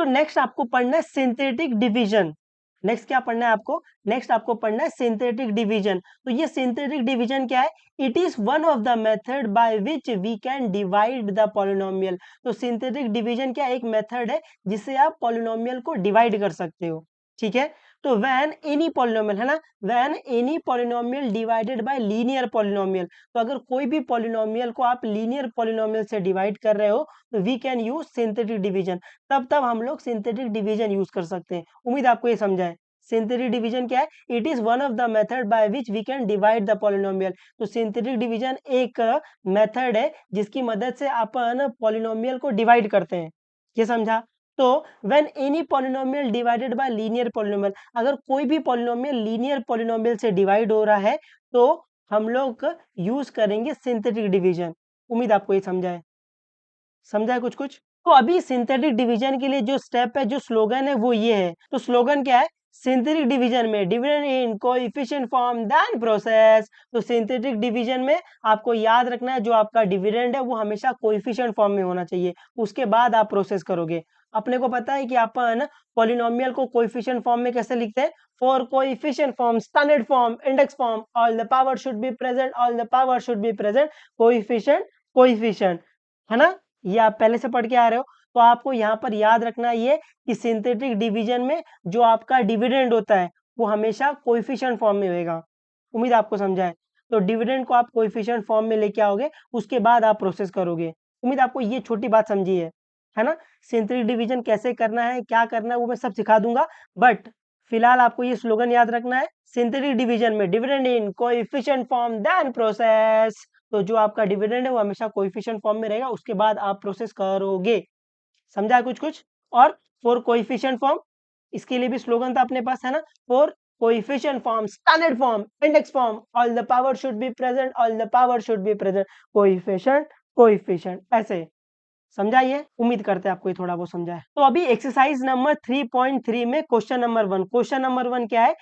तो नेक्स्ट आपको पढ़ना है सिंथेटिक डिवीजन। नेक्स्ट क्या पढ़ना है आपको? नेक्स्ट आपको पढ़ना है सिंथेटिक डिवीजन। तो ये सिंथेटिक डिवीजन क्या है? It is one of the method by which we can divide the polynomial. तो सिंथेटिक डिवीजन क्या एक मेथड है जिससे आप पॉलिनोमियल को डिवाइड कर सकते हो, ठीक है। तो व्हेन एनी पॉलिनोमियल, है ना, when any polynomial divided by linear polynomial, तो अगर कोई भी पॉलिनोमियल को आप लीनियर पॉलिनोमियल से डिवाइड कर रहे हो तो we can use synthetic division. तब हम लोग सिंथेटिक डिवीजन यूज कर सकते हैं। उम्मीद आपको ये समझा है। सिंथेटिक डिवीजन क्या है? It is one of the method by which we can divide the polynomial. तो सिंथेटिक डिवीजन एक मेथड है जिसकी मदद से अपन पॉलिनोमियल को डिवाइड करते हैं, ये समझा। तो when any polynomial divided by linear polynomial, अगर कोई भी पॉलिनोमियल लीनियर पॉलिनोमियल से डिवाइड हो रहा है तो हम लोग यूज करेंगे सिंथेटिक डिवीजन। उम्मीद आपको ये समझा है। समझा है कुछ कुछ? तो अभी सिंथेटिक डिवीजन के लिए जो स्टेप है, जो स्लोगन है वो ये है। तो स्लोगन क्या है? सिंथेटिक डिवीजन में dividend in coefficient form then process. तो सिंथेटिक डिवीजन में आपको याद रखना है जो आपका डिविडेंड है वो हमेशा कोएफिशिएंट फॉर्म में होना चाहिए, उसके बाद आप प्रोसेस करोगे। अपने को पता है कि अपन पॉलिनोमियल को कोएफिशिएंट फॉर्म में कैसे लिखते हैं? For coefficient form, standard form, index form, all the power should be present, all the power should be present, coefficient coefficient, है ना। ये आप पहले से पढ़ के आ रहे हो। तो आपको यहाँ पर याद रखना ये कि सिंथेटिक डिवीजन में जो आपका डिविडेंड होता है वो हमेशा कोएफिशिएंट फॉर्म में होएगा। उम्मीद आपको समझा है। तो डिविडेंड को आप कोएफिशिएंट फॉर्म में लेके आओगे, उसके बाद आप प्रोसेस करोगे। उम्मीद आपको ये छोटी बात समझी है ना। सिंथेटिक डिवीजन कैसे करना है, क्या करना है, वो मैं सब सिखा दूंगा। बट फिलहाल आपको ये स्लोगन याद रखना है, सिंथेटिक डिवीजन में dividend in coefficient form then process. तो जो आपका डिविडेंड है वो हमेशा कोएफिशिएंट फॉर्म में रहेगा, उसके बाद आप प्रोसेस करोगे। समझा कुछ कुछ? और फॉर कोएफिशिएंट फॉर्म, इसके लिए भी स्लोगन था अपने पास, है ना। For coefficient form, standard form, index form, all the power should be present, all the power should be present, coefficient coefficient, ऐसे। समझा ये? उम्मीद करते हैं आपको ये थोड़ा बहुत समझा है। तो अभी एक्सरसाइज नंबर 3.3 में क्वेश्चन नंबर 1, क्वेश्चन नंबर 1 क्या है?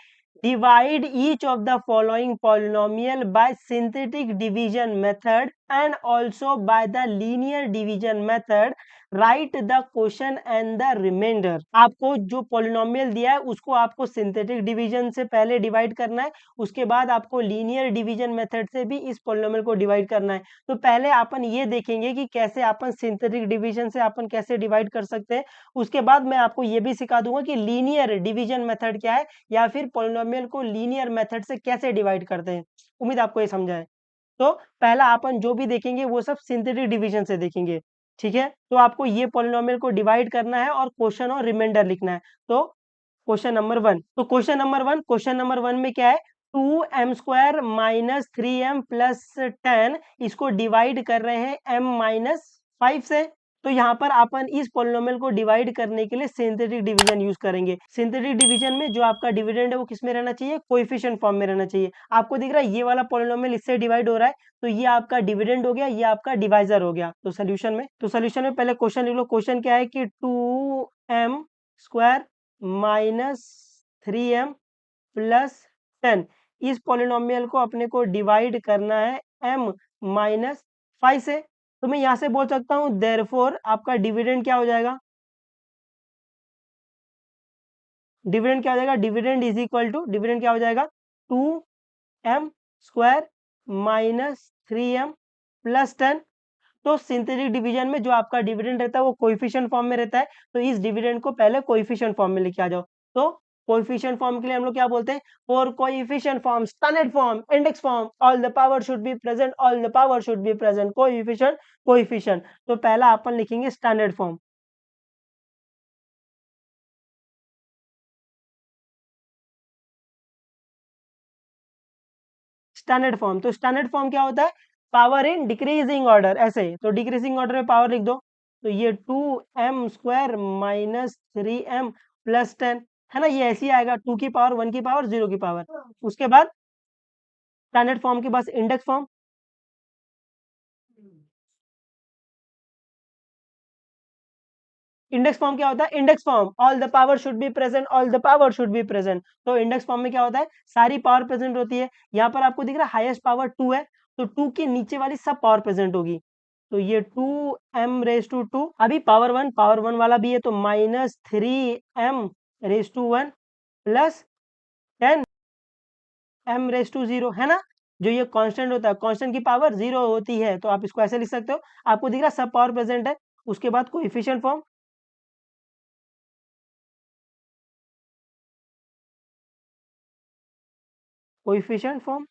Divide each of the following polynomial by synthetic division method and also by the linear division method. Write the question and the remainder. आपको जो polynomial दिया है उसको आपको synthetic division से पहले divide करना है, उसके बाद आपको linear division method से भी इस polynomial को divide करना है। तो पहले अपन ये देखेंगे कि कैसे अपन synthetic division से अपन कैसे divide कर सकते हैं। उसके बाद मैं आपको ये भी सिखा दूंगा कि linear division method क्या है, या फिर पॉलिनोमियल को लीनियर मेथड से कैसे डिवाइड करते हैं। उम्मीद आपको ये समझा है। तो पहला अपन जो भी देखेंगे वो सब सिंथेटिक डिवीजन से देखेंगे, ठीक है। तो आपको ये पॉलिनोमियल को डिवाइड करना है और क्वेश्चन और रिमाइंडर लिखना है। तो क्वेश्चन नंबर 1, तो क्वेश्चन नंबर 1 में क्या है? 2m² माइनस 3m प्लस 10, इसको डिवाइड कर रहे हैं m माइनस 5 से। तो यहाँ पर अपन इस पॉलिनोमियल को डिवाइड करने के लिए सिंथेटिक डिवीजन यूज करेंगे। सिंथेटिक डिवीजन में जो आपका डिविडेंड है वो किस में रहना चाहिए? कोएफिशिएंट फॉर्म में रहना चाहिए। आपको दिख रहा है ये वाला पॉलिनोमियल इससे डिवाइड हो रहा है, तो ये आपका डिविडेंड हो गया, ये आपका डिवाइजर हो गया। तो सोल्यूशन में पहले क्वेश्चन लिख लो। क्वेश्चन क्या है कि 2m² माइनस 3m प्लस 10, इस पॉलिनोमियल को अपने को डिवाइड करना है m माइनस 5 से। तो मैं यहां से बोल सकता हूं देयरफॉर आपका डिविडेंड क्या हो जाएगा? डिविडेंड क्या हो जाएगा? Dividend is equal to, dividend क्या हो जाएगा? 2m² minus 3m plus 10। तो सिंथेटिक डिवीजन में जो आपका डिविडेंड रहता है वो कोएफिशिएंट फॉर्म में रहता है, तो इस डिविडेंड को पहले कोएफिशिएंट फॉर्म में लेके आ जाओ। तो कोएफिशिएंट फॉर्म के लिए हम लोग क्या बोलते हैं? For coefficient form, standard form, index form, all the power should be present, all the power should be present, coefficient coefficient. तो पहला अपन लिखेंगे स्टैंडर्ड फॉर्म। स्टैंडर्ड फॉर्म, तो स्टैंडर्ड फॉर्म क्या होता है? पावर इन डिक्रीजिंग ऑर्डर, ऐसे। तो decreasing order में पावर लिख दो। तो ये 2m² माइनस 3m प्लस 10, है ना, ये ऐसे ही आएगा, 2 की पावर, 1 की पावर, 0 की पावर। उसके बाद स्टैंडर्ड फॉर्म के पास इंडेक्स फॉर्म। इंडेक्स फॉर्म क्या होता है? Index form, all the power should be present, all the power should be present. तो इंडेक्स फॉर्म में क्या होता है? सारी पावर प्रेजेंट होती है। यहाँ पर आपको दिख रहा है हाईएस्ट पावर 2 है, तो 2 के नीचे वाली सब पावर प्रेजेंट होगी। तो ये 2m⁻², अभी पावर वन वाला भी है तो -3m⁻²1 प्लस 10m⁻0 है ना। जो ये कांस्टेंट होता है, कांस्टेंट की पावर 0 होती है, तो आप इसको ऐसे लिख सकते हो। आपको दिख रहा है सब पावर प्रेजेंट है। उसके बाद कोएफिशिएंट फॉर्म, कोएफिशिएंट फॉर्म,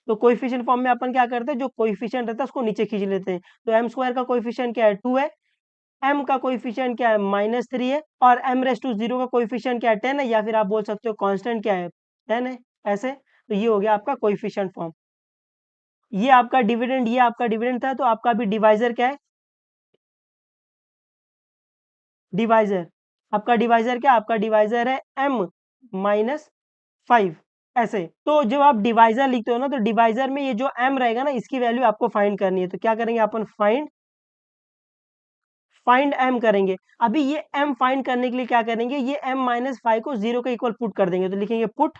तो कोएफिशिएंट फॉर्म में अपन क्या करते हैं, जो कोएफिशिएंट रहता है उसको नीचे खींच लेते हैं। तो m² का कोएफिशिएंट क्या है, 2 है। m का कोएफिशिएंट क्या है, -3 है। और m⁻0 का कोएफिशिएंट क्या है, 10 है, या फिर आप बोल सकते हो कांस्टेंट क्या है, 10 है। ऐसे तो ये हो गया आपका कोएफिशिएंट फॉर्म। ये आपका डिविडेंड, ये आपका डिविडेंड था। तो आपका अभी डिवाइजर क्या है, डिवाइजर, आपका डिवाइजर क्या, आपका डिवाइजर है m-5। ऐसे तो जब आप डिवाइजर लिखते हो ना, तो डिवाइजर में ये जो m रहेगा ना, इसकी वैल्यू आपको फाइंड करनी है। तो क्या करेंगे अपन, फाइंड m करेंगे। अभी ये m फाइंड करने के लिए क्या करेंगे, ये m-5 को 0 के इक्वल पुट कर देंगे। तो लिखेंगे put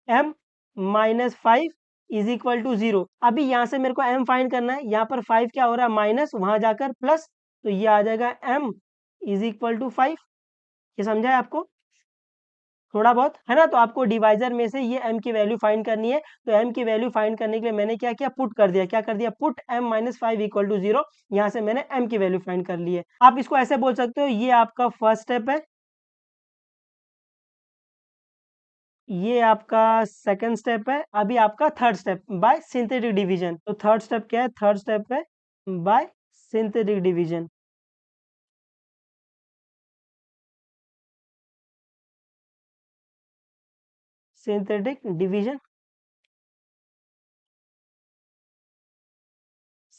m-5 is equal to 0। अभी यहाँ से मेरे को m फाइंड करना है, यहाँ पर 5 क्या हो रहा है, माइनस, वहां जाकर प्लस, तो ये आ जाएगा m इज इक्वल टू 5। ये समझा है आपको थोड़ा बहुत, है ना। तो आपको डिवाइजर में से ये m की वैल्यू फाइंड करनी है। तो m की वैल्यू फाइंड करने के लिए मैंने क्या किया, पुट कर दिया। क्या कर दिया, पुट m-5 इक्वल टू 0। यहाँ से मैंने m की वैल्यू फाइंड कर ली है। आप इसको ऐसे बोल सकते हो, ये आपका फर्स्ट स्टेप है, ये आपका सेकंड स्टेप है, अभी आपका third step by synthetic division. तो थर्ड स्टेप क्या है, थर्ड स्टेप है bye synthetic division. Synthetic division,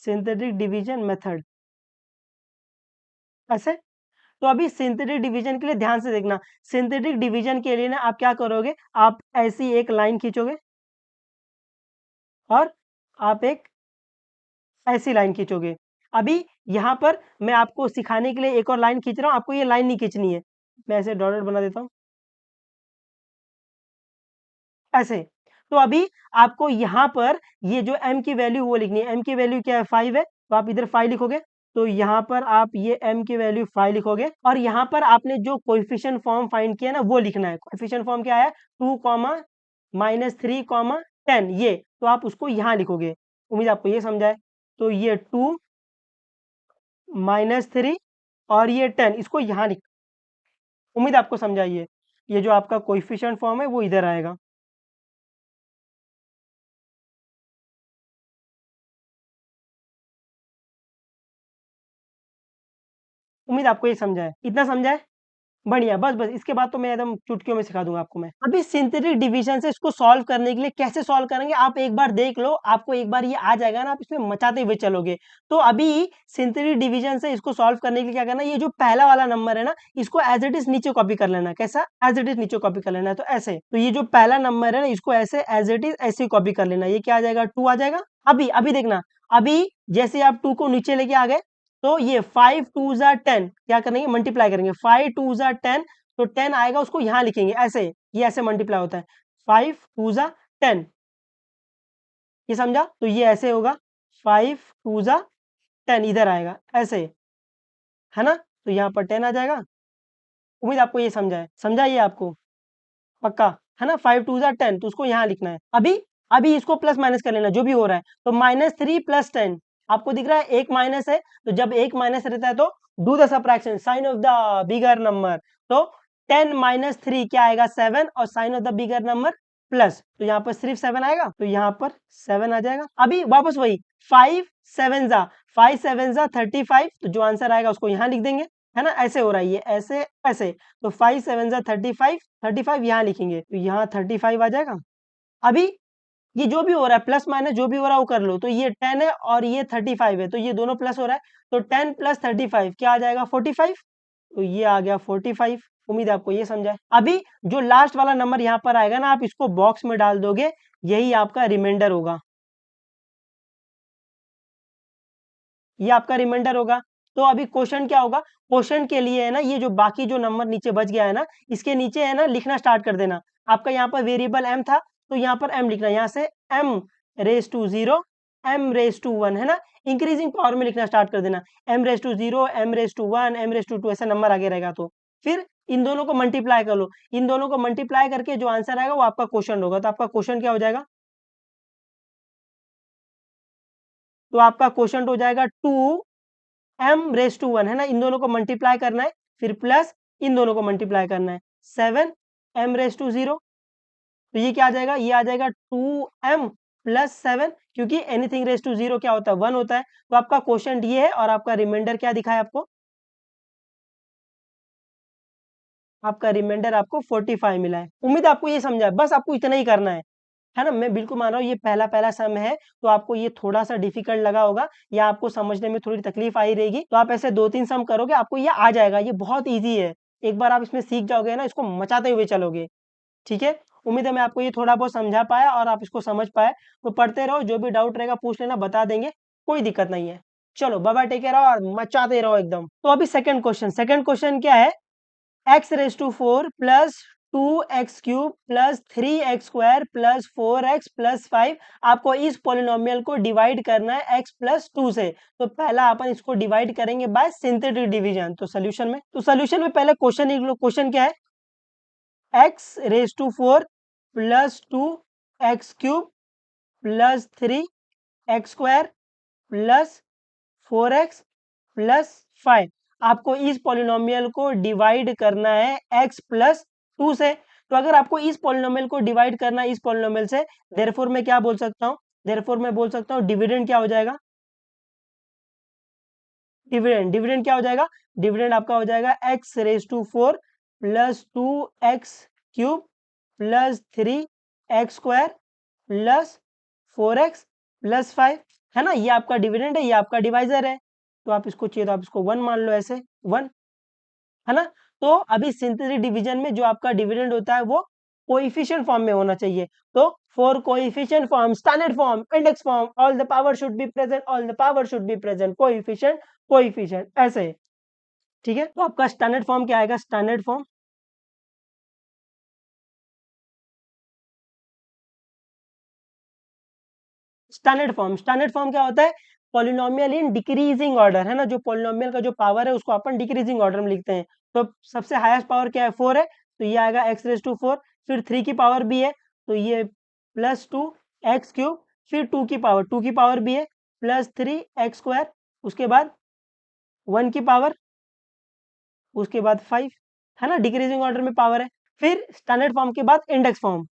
synthetic division method, ऐसे। तो अभी सिंथेटिक डिवीजन के लिए ध्यान से देखना। सिंथेटिक डिवीजन के लिए ना आप क्या करोगे, आप ऐसी एक लाइन खींचोगे और आप एक ऐसी लाइन खींचोगे। अभी यहाँ पर मैं आपको सिखाने के लिए एक और लाइन खींच रहा हूँ, आपको ये लाइन नहीं खींचनी है। मैं ऐसे डॉट बना देता हूँ, ऐसे। तो अभी आपको यहाँ पर ये जो m की वैल्यू वो लिखनी है। m की वैल्यू क्या है, 5 है, तो आप इधर 5 लिखोगे। तो यहाँ पर आप ये m की वैल्यू 5 लिखोगे, और यहाँ पर आपने जो कोएफिशिएंट फॉर्म फाइंड किया ना, वो लिखना है। कोएफिशिएंट फॉर्म क्या है, 2, -3, 10, ये तो आप उसको यहाँ लिखोगे। उम्मीद आपको ये समझा है। तो ये 2, -3 और ये 10, इसको यहाँ लिख, उम्मीद आपको समझा। ये जो आपका कोएफिशिएंट फॉर्म है वो इधर आएगा। उम्मीद आपको ये समझा है, इतना समझा है, बढ़िया। बस बस इसके बाद तो मैं एकदम चुटकियों में सिखा दूंगा आपको मैं। अभी सिंथेटिक डिवीजन से इसको सॉल्व करने के लिए कैसे सॉल्व करेंगे, आप एक बार देख लो, आपको एक बार ये आ जाएगा ना, आप इसमें मचाते हुए चलोगे। तो अभी सिंथेटिक डिवीजन से इसको सॉल्व करने के लिए क्या करना है, ये जो पहला वाला नंबर है ना, इसको एज इट इज नीचे कॉपी कर लेना। कैसा, एज इट इज नीचे कॉपी कर लेना है। तो ऐसे, तो ये जो पहला नंबर है ना, इसको ऐसे एज इट इज ऐसे कॉपी कर लेना। ये क्या आ जाएगा, 2 आ जाएगा। अभी अभी देखना, अभी जैसे आप 2 को नीचे लेके आ गए, तो ये 5 2 ज़ा 10 क्या करेंगे, मल्टीप्लाई करेंगे। 5 2 ज़ा 10, तो 10 आएगा, उसको यहाँ लिखेंगे ऐसे। ये ऐसे मल्टीप्लाई होता है, 5 2 ज़ा 10। ये समझा, तो ये ऐसे होगा, 5 2 ज़ा 10 इधर आएगा ऐसे, है ना। तो यहाँ पर 10 आ जाएगा। उम्मीद आपको ये समझा है, समझा ये आपको पक्का, है ना। 5 2 ज़ा 10, तो उसको यहाँ लिखना है। अभी अभी इसको प्लस माइनस कर लेना जो भी हो रहा है। तो -3 + 10, आपको दिख रहा है एक माइनस है, तो जब एक माइनस रहता है तो do the subtraction, sign of the bigger number. तो 10 - 3 क्या आएगा, 7, और sign of the bigger number plus, तो यहाँ पर सिर्फ 7 आएगा, तो यहाँ पर 7 आ जाएगा। अभी वापस वही, 5 7 ज़ा 5 7 ज़ा 35, तो जो आंसर आएगा उसको यहाँ लिख देंगे, है ना। ऐसे हो रहा है ये, ऐसे ऐसे। तो 5 7 ज़ा 35, 35 यहाँ लिखेंगे, तो यहाँ 35 आ जाएगा। अभी ये जो भी हो रहा है, प्लस माइनस जो भी हो रहा है वो कर लो। तो ये 10 है और ये 35 है, तो ये दोनों प्लस हो रहा है। तो 10 + 35 क्या आ जाएगा, 45। तो ये आ गया 45। उम्मीद है आपको ये समझा है। अभी जो लास्ट वाला नंबर यहाँ पर आएगा ना, आप इसको बॉक्स में डाल दोगे, यही आपका रिमाइंडर होगा, ये आपका रिमाइंडर होगा। तो अभी क्वेश्चन क्या होगा, क्वेश्चन के लिए है ना, ये जो बाकी जो नंबर नीचे बच गया है ना, इसके नीचे है ना लिखना स्टार्ट कर देना। आपका यहाँ पर वेरिएबल m था, तो यहाँ पर m लिखना, यहाँ से m⁻0 m⁻⁴ है ना, इंक्रीजिंग पावर में लिखना स्टार्ट कर देना, m⁻⁴, m⁻⁴, m⁻⁴ ऐसा नंबर आगे रहेगा। तो फिर इन दोनों को मल्टीप्लाई कर लो, इन दोनों को मल्टीप्लाई करके जो आंसर आएगा वो आपका क्वेश्चन होगा। तो आपका क्वेश्चन क्या हो जाएगा? तो आपका क्वेश्चन हो जाएगा 2m⁻⁴ है ना, इन दोनों को मल्टीप्लाई करना है, फिर प्लस इन दोनों को मल्टीप्लाई करना है, 7m⁻⁴। तो ये क्या आ जाएगा? ये आ जाएगा 2m प्लस 7, क्योंकि एनीथिंग रेस टू 0 क्या होता है? 1 होता है। तो आपका क्वेश्चन ये है और आपका रिमाइंडर क्या दिखा है आपको? आपका रिमाइंडर आपको 45 मिला है। उम्मीद है आपको ये समझा है, बस आपको इतना ही करना है ना। मैं बिल्कुल मान रहा हूँ ये पहला पहला सम है, तो आपको ये थोड़ा सा डिफिकल्ट लगा होगा या आपको समझने में थोड़ी तकलीफ आई रहेगी। तो आप ऐसे 2-3 सम करोगे, आपको ये आ जाएगा, ये बहुत ईजी है। एक बार आप इसमें सीख जाओगे ना, इसको मचाते हुए चलोगे। ठीक है, उम्मीद है मैं आपको ये थोड़ा बहुत समझा पाया और आप इसको समझ पाए। तो पढ़ते रहो, जो भी डाउट रहेगा पूछ लेना, बता देंगे, कोई दिक्कत नहीं है। चलो बाय बाय, टेक केयर और मचाते रहो एकदम। तो अभी सेकंड क्वेश्चन क्या है? x⁴ plus 2x³ plus 3x² plus 4x plus 5, आपको इस पोलिनोमियल को डिवाइड करना है x प्लस 2 से। तो पहला अपन इसको डिवाइड करेंगे बाय सिंथेटिक डिवीजन। तो सोल्यूशन में पहले क्वेश्चन क्या है? x⁴ plus 2x³ plus 3x² plus 4x plus 5, आपको इस पोलिनोमियल को डिवाइड करना है x प्लस 2 से। तो अगर आपको इस पोलिनोमियल को डिवाइड करना है इस पोलिनोमियल से, देयरफॉर मैं क्या बोल सकता हूँ? देयरफॉर मैं बोल सकता हूँ डिविडेंड क्या हो जाएगा? डिविडेंड क्या हो जाएगा? डिविडेंड आपका हो जाएगा x⁴ plus 2x³ plus 3x² plus 4x plus 5, है ना। ये आपका डिविडेंड है, ये आपका डिवाइजर है। तो आप इसको चाहिए तो आप इसको 1 मान लो, ऐसे 1, है ना। तो अभी सिंथेटिक डिवीजन में जो आपका डिविडेंड होता है वो कोएफिशिएंट फॉर्म में होना चाहिए। तो for coefficient form, standard form, index form, all the power should be present, all the power should be present, coefficient ऐसे। ठीक है, तो आपका स्टैंडर्ड फॉर्म क्या आएगा? स्टैंडर्ड फॉर्म क्या होता है? पॉलिनोमियल इन डिक्रीजिंग ऑर्डर, है ना। जो पॉलिनोमियल का जो पावर है उसको अपन डिक्रीजिंग ऑर्डर में लिखते हैं। तो सबसे हाईएस्ट पावर क्या है? 4 है, तो ये आएगा x⁴। फिर 3 की पावर भी है, तो ये प्लस 2x³। फिर 2 की पावर भी है, प्लस 3x²। उसके बाद 1 की पावर, उसके बाद 5, है ना। डिक्रीजिंग ऑर्डर में पावर है। फिर स्टैंडर्ड फॉर्म के बाद इंडेक्स फॉर्म।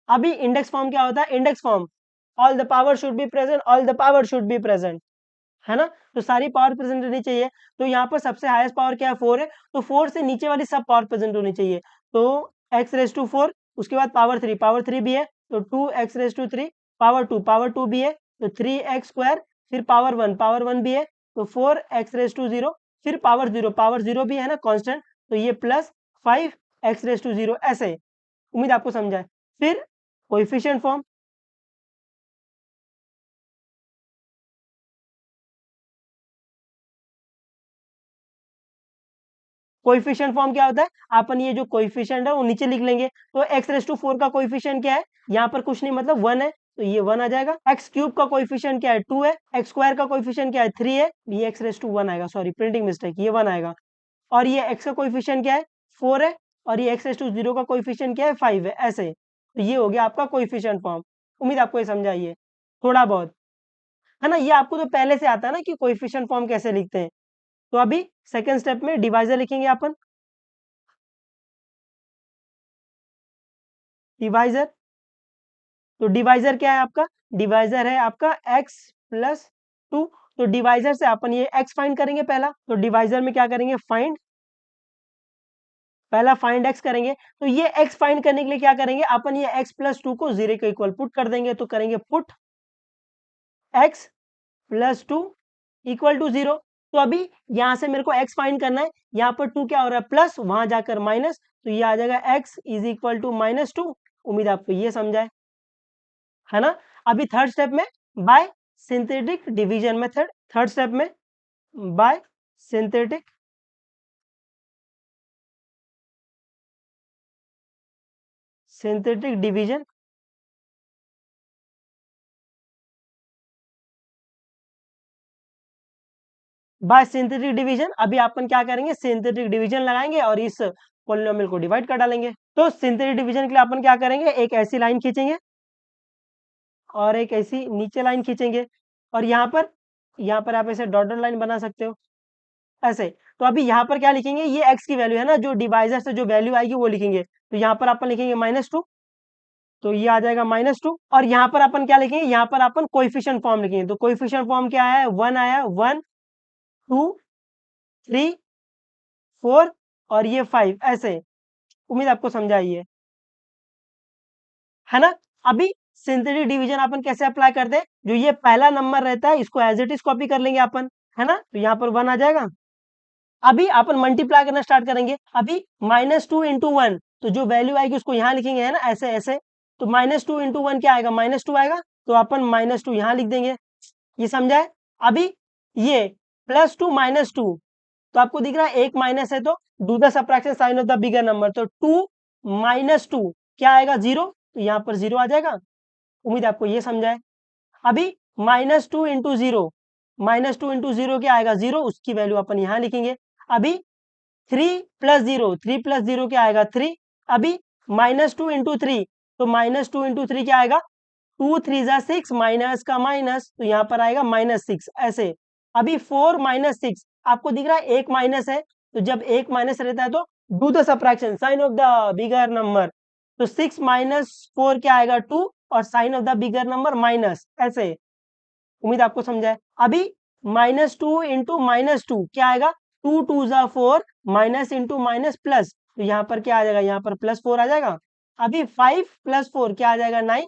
अभी इंडेक्स फॉर्म क्या होता है? Index form, all the power should be present, all the power should be present, है ना। तो सारी पावर प्रेजेंट होनी चाहिए। तो यहाँ पर सबसे हाईएस्ट पावर क्या है? 4 है, तो 4 से नीचे वाली सब पावर प्रेजेंट होनी चाहिए। तो x⁴, उसके बाद पावर 3 भी है, तो 2x⁴, पावर 2 भी है, तो 3x²। फिर पावर 1 भी है, तो 4x⁴। फिर पावर 0 भी है ना, कांस्टेंट, तो ये प्लस 5x⁴, ऐसे। उम्मीद आपको समझा है। फिर कोएफिशिएंट फॉर्म, कोएफिशिएंट फॉर्म क्या होता है? अपन ये जो कोएफिशिएंट है वो नीचे लिख लेंगे। तो x⁴ का कोएफिशिएंट क्या है? यहाँ पर कुछ नहीं, मतलब 1 है, तो ये 1 आ जाएगा। x³ का कोएफिशिएंट क्या है? 2 है। x² का कोएफिशिएंट क्या है? 3 है, ये x⁴ आएगा, सॉरी प्रिंटिंग मिस्टेक, ये 1 आएगा। और ये x का कोएफिशिएंट क्या है? 4 है, और ये x⁴ का कोएफिशिएंट क्या है? 5 है, ऐसे। तो ये हो गया आपका कोएफिशिएंट फॉर्म। उम्मीद आपको ये समझ आई है थोड़ा बहुत, है ना। ये आपको तो पहले से आता है ना कि कोएफिशिएंट फॉर्म कैसे लिखते हैं। तो अभी सेकंड स्टेप में डिवाइजर लिखेंगे अपन। डिवाइजर, तो डिवाइजर क्या है आपका? डिवाइजर है आपका x प्लस 2। तो डिवाइजर से अपन ये x फाइंड करेंगे पहला। तो डिवाइजर में क्या करेंगे? पहला फाइंड x करेंगे। तो ये x फाइंड करने के लिए क्या करेंगे? अपन ये x प्लस 2 को 0 के इक्वल पुट कर देंगे। तो करेंगे put x plus 2 equal to 0। तो अभी यहां से मेरे को x फाइंड करना है, यहाँ पर 2 क्या हो रहा है? प्लस, वहां जाकर माइनस, तो ये आ जाएगा x इज इक्वल टू -2। उम्मीद आपको ये समझाए, है ना। अभी थर्ड स्टेप में by synthetic division method, third step में by synthetic synthetic division by synthetic division. अभी अपन क्या करेंगे, सिंथेटिक डिवीजन लगाएंगे और इस पॉलिनोमियल को डिवाइड कर डालेंगे। तो सिंथेटिक डिवीजन के लिए अपन क्या करेंगे, एक ऐसी लाइन खींचेंगे और एक ऐसी नीचे लाइन खींचेंगे, और यहाँ पर आप ऐसे डॉटेड लाइन बना सकते हो ऐसे। तो अभी यहाँ पर क्या लिखेंगे, ये x की वैल्यू है ना, जो डिवाइजर से जो वैल्यू आएगी वो लिखेंगे। तो यहाँ पर अपन लिखेंगे -2, तो ये आ जाएगा -2। और यहाँ पर अपन क्या लिखेंगे, यहाँ पर अपन कोएफिशिएंट फॉर्म लिखेंगे। तो कोएफिशिएंट फॉर्म क्या है, 1 आया, 1 2 3 4 और ये 5 ऐसे। उम्मीद आपको समझ आई है ना। अभी सिंथेटिक डिवीजन अपन कैसे अप्लाई करते हैं, जो ये पहला नंबर रहता है इसको एज इट इज कॉपी कर लेंगे अपन, है ना। तो यहाँ पर 1 आ जाएगा। अभी अपन मल्टीप्लाई करना स्टार्ट करेंगे। अभी -2 इंटू 1, तो जो वैल्यू आएगी उसको यहाँ लिखेंगे, है ना, ऐसे ऐसे। तो -2 इंटू 1 क्या आएगा, -2 आएगा। तो अपन -2 यहाँ लिख देंगे, ये समझाए। अभी ये +2 -2, तो आपको दिख रहा है एक माइनस है, तो do the subtraction sign of the bigger number. तो 2 -2 क्या आएगा, 0। तो यहाँ पर 0 आ जाएगा। उम्मीद आपको ये समझाए। अभी -2 इंटू 0, -2 इंटू 0 क्या आएगा, 0, उसकी वैल्यू अपन यहाँ लिखेंगे। अभी 3 + 0, 3 + 0 क्या आएगा, 3। अभी -2 इंटू 3, तो -2 इंटू 3 क्या आएगा, 2 3 जा 6, माइनस का माइनस, तो यहाँ पर आएगा -6 ऐसे। अभी 4 -6, आपको दिख रहा है एक माइनस है, तो जब एक माइनस रहता है तो do the subtraction sign of the bigger number. तो 6 - 4 क्या आएगा, 2, और sign of the bigger number minus ऐसे। उम्मीद आपको समझाए। अभी -2 इंटू -2 क्या आएगा, 2 2 जा 4, माइनस इंटू माइनस प्लस, तो यहाँ पर क्या आ जाएगा, यहाँ पर +4 आ जाएगा। अभी 5 + 4 क्या आ जाएगा, 9।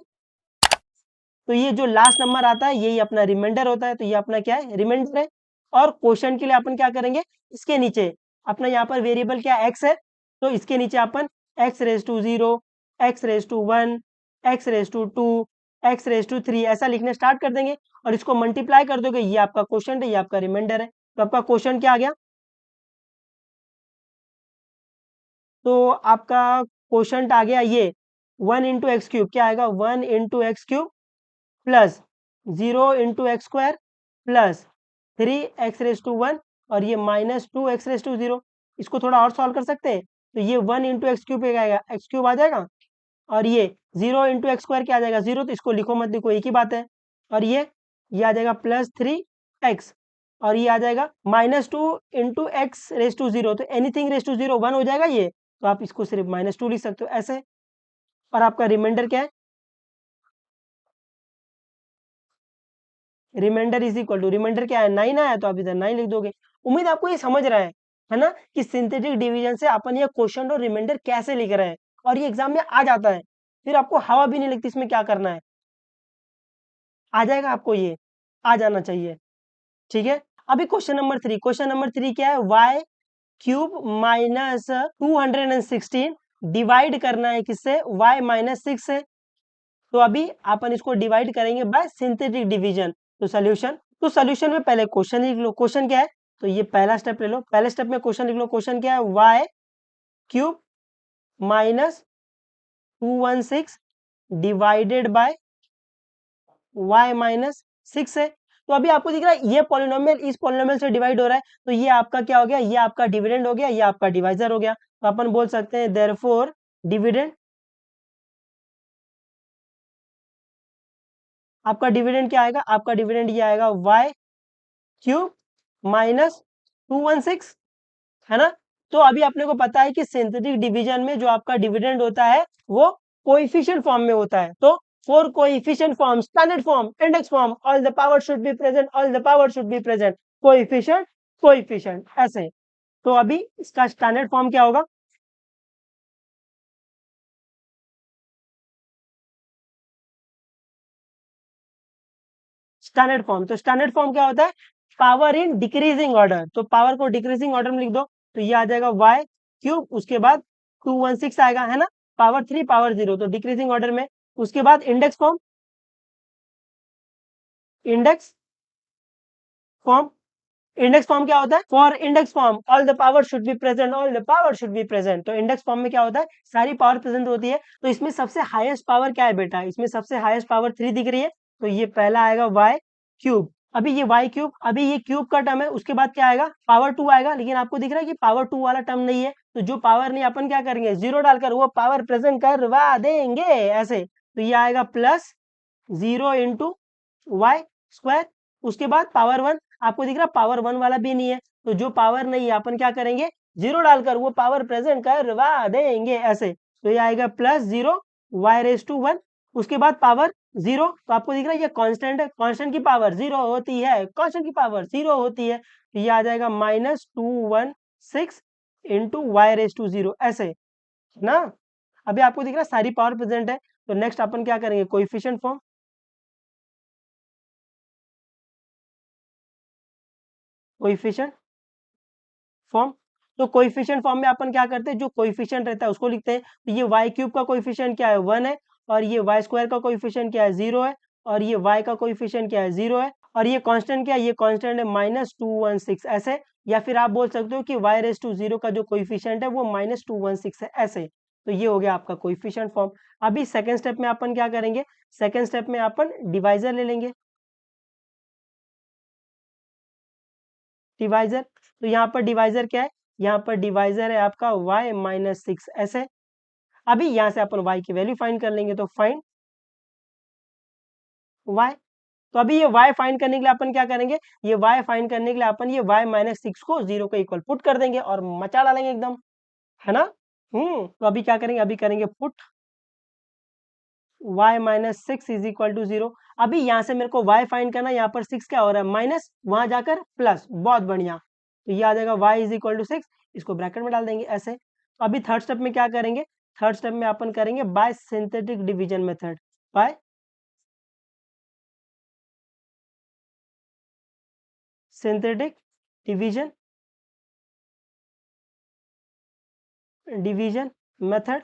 तो ये जो लास्ट नंबर आता है यही अपना रिमाइंडर होता है, तो ये अपना क्या है, रिमाइंडर है। और क्वेश्चन के लिए अपन क्या करेंगे, इसके नीचे अपना यहाँ पर वेरिएबल क्या x है, तो इसके नीचे अपन x⁻0, x⁻1, x⁻2, x⁻3 ऐसा लिखने स्टार्ट कर देंगे, और इसको मल्टीप्लाई कर दोगे, ये आपका क्वेश्चन है, ये आपका रिमाइंडर है। तो आपका क्वेश्चन क्या आ गया, तो आपका क्वेश्चन आ गया ये 1 इंटू एक्स क्यूब क्या आएगा, 1 into x cube plus 0 into x square plus 3x⁻1, और ये -2x⁻0। इसको थोड़ा और सॉल्व कर सकते हैं, तो ये 1 इंटू एक्स क्यूब आएगा, एक्स क्यूब आ जाएगा, और ये 0 इंटू एक्स स्क्वायर क्या आ जाएगा, 0। तो इसको लिखो मत लिखो, एक ही बात है। और ये आ जाएगा +3x, और ये आ जाएगा -2 इंटू x⁻0, तो एनीथिंग रेस टू 0 1 हो जाएगा ये, तो आप इसको सिर्फ -2 लिख सकते हो ऐसे। और आपका रिमाइंडर क्या है, remainder is equal to, remainder क्या है, 9 आया, तो आप इधर 9 लिख दोगे। उम्मीद आपको ये समझ रहा है ना, कि सिंथेटिक डिवीजन से अपन ये क्वेश्चन और रिमाइंडर कैसे लिख रहे हैं, और ये एग्जाम में आ जाता है, फिर आपको हवा भी नहीं लगती इसमें क्या करना है, आ जाएगा आपको, ये आ जाना चाहिए, ठीक है। अभी क्वेश्चन नंबर 3 क्या है, y³ - 216 डिवाइड करना है किससे, y-6 से। तो अभी अपन इसको डिवाइड करेंगे बाय सिंथेटिक डिवीजन। तो सोल्यूशन में पहले क्वेश्चन लिख लो, क्वेश्चन क्या है, तो ये पहला स्टेप ले लो, पहले स्टेप में क्वेश्चन लिख लो। क्वेश्चन क्या है, y³ - 216 डिवाइडेड बाय y-6 है। तो अभी आपको दिख रहा है ये पॉलिनोमियल इस पॉलिनोमियल से डिवाइड हो रहा है, तो ये आपका क्या हो गया, ये आपका डिविडेंड हो गया, ये आपका डिवाइजर हो गया। तो अपन बोल सकते हैं देयरफॉर डिविडेंड, आपका डिविडेंड क्या आएगा, आपका डिविडेंड ये आएगा y³ - 216, है ना। तो अभी अपने को पता है कि सिंथेटिक डिवीजन में जो आपका डिविडेंड होता है वो कोएफिशिएंट फॉर्म में होता है। तो for coefficient form, standard form, index form, all the power should be present, all the power should be present, coefficient coefficient ऐसे। तो अभी इसका स्टैंडर्ड फॉर्म क्या होगा, स्टैंडर्ड फॉर्म। तो स्टैंडर्ड फॉर्म क्या होता है, पावर इन डिक्रीजिंग ऑर्डर। तो पावर को डिक्रीजिंग ऑर्डर में लिख दो, तो ये आ जाएगा y³, उसके बाद 216 आएगा, है ना, पावर 3 पावर 0, तो डिक्रीजिंग ऑर्डर में। उसके बाद इंडेक्स फॉर्म इंडेक्स फॉर्म क्या होता है? For index form all the power should be present, all the power should be present. तो इंडेक्स फॉर्म में क्या होता है? सारी पावर प्रेजेंट होती है। तो इसमें सबसे हाईएस्ट पावर क्या है बेटा? इसमें सबसे हाईएस्ट पावर 3 दिख रही है, तो ये पहला आएगा y क्यूब। अभी ये y क्यूब, अभी ये क्यूब का टर्म है, उसके बाद क्या आएगा? पावर 2 आएगा, लेकिन आपको दिख रहा है कि पावर 2 वाला टर्म नहीं है, तो जो पावर नहीं, अपन क्या करेंगे? जीरो डालकर वो पावर प्रेजेंट करवा देंगे ऐसे। तो ये आएगा प्लस 0 इंटू वाई स्क्वायर। उसके बाद पावर 1, आपको दिख रहा पावर 1 वाला भी नहीं है, तो जो पावर नहीं है अपन क्या करेंगे? जीरो डालकर वो पावर प्रेजेंट करवा देंगे ऐसे। तो ये आएगा प्लस 0 वाई रेस टू 1। उसके बाद पावर 0, तो आपको दिख रहा है ये कांस्टेंट है, कांस्टेंट की पावर 0 होती है, कांस्टेंट की पावर 0 होती है। तो ये आ जाएगा -216 इंटू वाई रेस टू 0 ऐसे, है ना? अभी आपको दिख रहा है सारी पावर प्रेजेंट है। तो नेक्स्ट अपन क्या करेंगे? Coefficient form, coefficient form. तो कोएफिशिएंट फॉर्म में अपन क्या करते हैं? जो कोएफिशिएंट रहता है उसको लिखते हैं। तो ये y क्यूब का कोएफिशिएंट क्या है? 1 है। और ये y स्क्वायर का कोएफिशिएंट क्या है? 0 है। और ये y का कोएफिशिएंट क्या है? 0 है। और ये कांस्टेंट क्या है? ये कांस्टेंट है -216 ऐसे। या फिर आप बोल सकते हो कि y रेस टू 0 का जो कोएफिशिएंट है वो -216 है ऐसे। तो ये हो गया आपका कोएफिशिएंट फॉर्म। अभी सेकंड स्टेप में अपन क्या करेंगे? सेकंड स्टेप में अपन डिवाइजर ले लेंगे। डिवाइजर, तो यहाँ पर डिवाइजर क्या है? यहाँ पर डिवाइजर है आपका y-6 ऐसे। अभी यहाँ से अपन y की वैल्यू फाइंड कर लेंगे, तो फाइंड y। तो अभी ये y फाइंड करने के लिए अपन क्या करेंगे? ये y फाइंड करने के लिए अपन ये y-6 को 0 के इक्वल पुट कर देंगे और मचा डालेंगे एकदम, है ना? तो अभी क्या करेंगे? अभी करेंगे put y-6 is equal to 0। अभी यहाँ से मेरे को y फाइंड करना, यहाँ पर 6 क्या हो रहा है? माइनस, वहां जाकर प्लस, बहुत बढ़िया। तो ये आ जाएगा y इज इक्वल टू 6, इसको ब्रैकेट में डाल देंगे ऐसे। तो अभी थर्ड स्टेप में क्या करेंगे? थर्ड स्टेप में अपन करेंगे bye synthetic division method. Bye synthetic division, division method,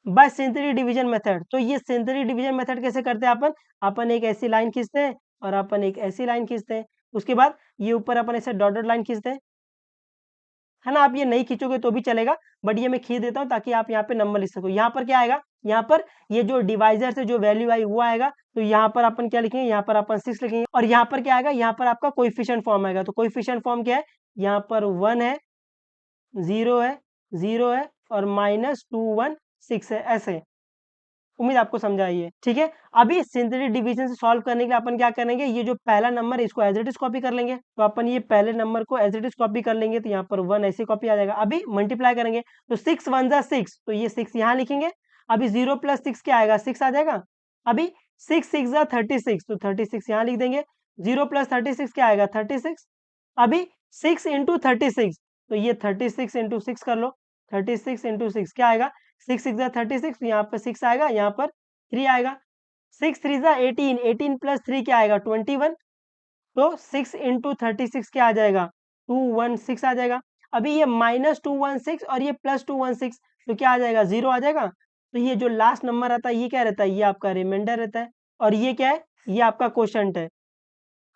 bye synthetic division method. तो ये सिंथेटिक डिवीजन मेथड कैसे करते हैं अपन? अपन एक ऐसी लाइन खींचते हैं और अपन एक ऐसी लाइन खींचते हैं। उसके बाद ये ऊपर अपन ऐसे डॉट डॉट लाइन खींचते हैं, है ना? आप ये नहीं खींचोगे तो भी चलेगा, बट ये मैं खींच देता हूँ ताकि आप यहाँ पे नंबर लिख सको। यहाँ पर क्या आएगा? यहाँ पर ये जो डिवाइजर से जो वैल्यू आई वो आएगा। तो यहाँ पर अपन क्या लिखेंगे? यहाँ पर अपन 6 लिखेंगे। और यहाँ पर क्या आएगा? यहाँ पर आपका कोएफिशिएंट फॉर्म आएगा। तो कोएफिशिएंट फॉर्म क्या है? यहाँ पर 1 है, 0 है, 0 है और -216 है ऐसे। उम्मीद आपको समझ आई है, ठीक है? अभी सिंथेटिक डिवीजन से सॉल्व करने के लिए अपन क्या करेंगे? ये जो पहला नंबर है इसको एज इट इज कॉपी कर लेंगे। तो अपन ये पहले नंबर को एज इट इज कॉपी कर लेंगे, तो यहाँ पर 1 ऐसे कॉपी आ जाएगा। अभी मल्टीप्लाई करेंगे, तो 6 1 जा 6, तो ये 6 यहाँ लिखेंगे। अभी 0 + 6 क्या आएगा? 6 आ जाएगा। अभी 6 6 जा 36, तो 36 यहाँ लिख देंगे। 0 + 36 क्या आएगा? 36। अभी 6 इंटू 36, तो ये 36 इंटू 6 कर लो। 36 इंटू 6 क्या आएगा? 6 6 जा 36, यहाँ पर 6 आएगा, यहाँ पर 3 आएगा। 6 3 जा 18, 18 + 3 क्या आएगा? 21। तो 6 इंटू 36 क्या आ जाएगा? 216 आ जाएगा। अभी ये -216 और ये +216, तो क्या आ जाएगा? 0 आ जाएगा। तो ये जो लास्ट नंबर आता है ये क्या रहता है? ये आपका रिमाइंडर रहता है। और ये क्या है? ये आपका क्वोशंट है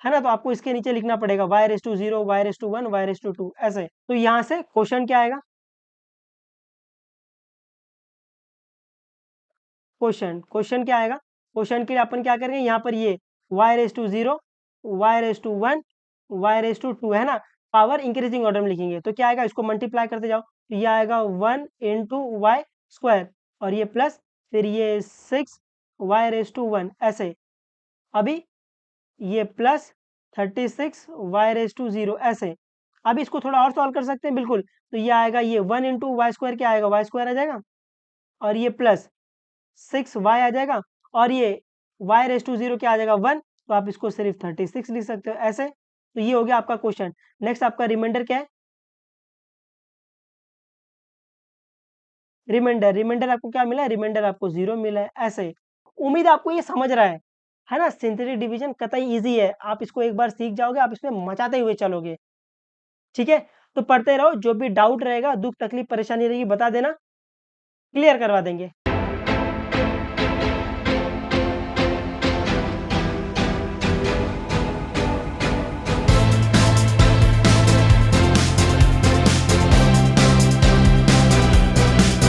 ना? तो आपको इसके नीचे लिखना पड़ेगा y⁻0, y⁻1, y⁻2 ऐसे। तो यहाँ से क्वोशंट क्या आएगा? क्वेश्चन क्या आएगा? क्वेश्चन के लिए अपन क्या करेंगे? यहाँ पर ये y⁻0, y⁻1, y⁻2 है ना? पावर इंक्रीजिंग ऑर्डर में लिखेंगे, तो क्या आएगा? इसको मल्टीप्लाई करते जाओ, तो ये आएगा 1 इंटू वाई स्क्वायर और ये प्लस, फिर ये 6 y⁻1 ऐसे। अभी ये प्लस 36 y⁻0 ऐसे। अब इसको थोड़ा और सॉल्व कर सकते हैं, बिल्कुल। तो ये आएगा, ये 1 इंटू वाई स्क्वायर क्या आएगा? वाई स्क्वायर आ जाएगा। और ये प्लस 6y आ जाएगा। और ये y⁻0 क्या आ जाएगा? 1। तो आप इसको सिर्फ 36 लिख सकते हो ऐसे। तो ये हो गया आपका क्वेश्चन। नेक्स्ट आपका रिमाइंडर क्या है? रिमाइंडर, रिमाइंडर आपको क्या मिला है? रिमाइंडर आपको 0 मिला है ऐसे। उम्मीद आपको ये समझ रहा है ना? सिंथेटिक डिवीजन कतई इजी है, आप इसको एक बार सीख जाओगे, आप इसमें मचाते हुए चलोगे, ठीक है? तो पढ़ते रहो, जो भी डाउट रहेगा, दुख तकलीफ परेशानी रहेगी बता देना, क्लियर करवा देंगे।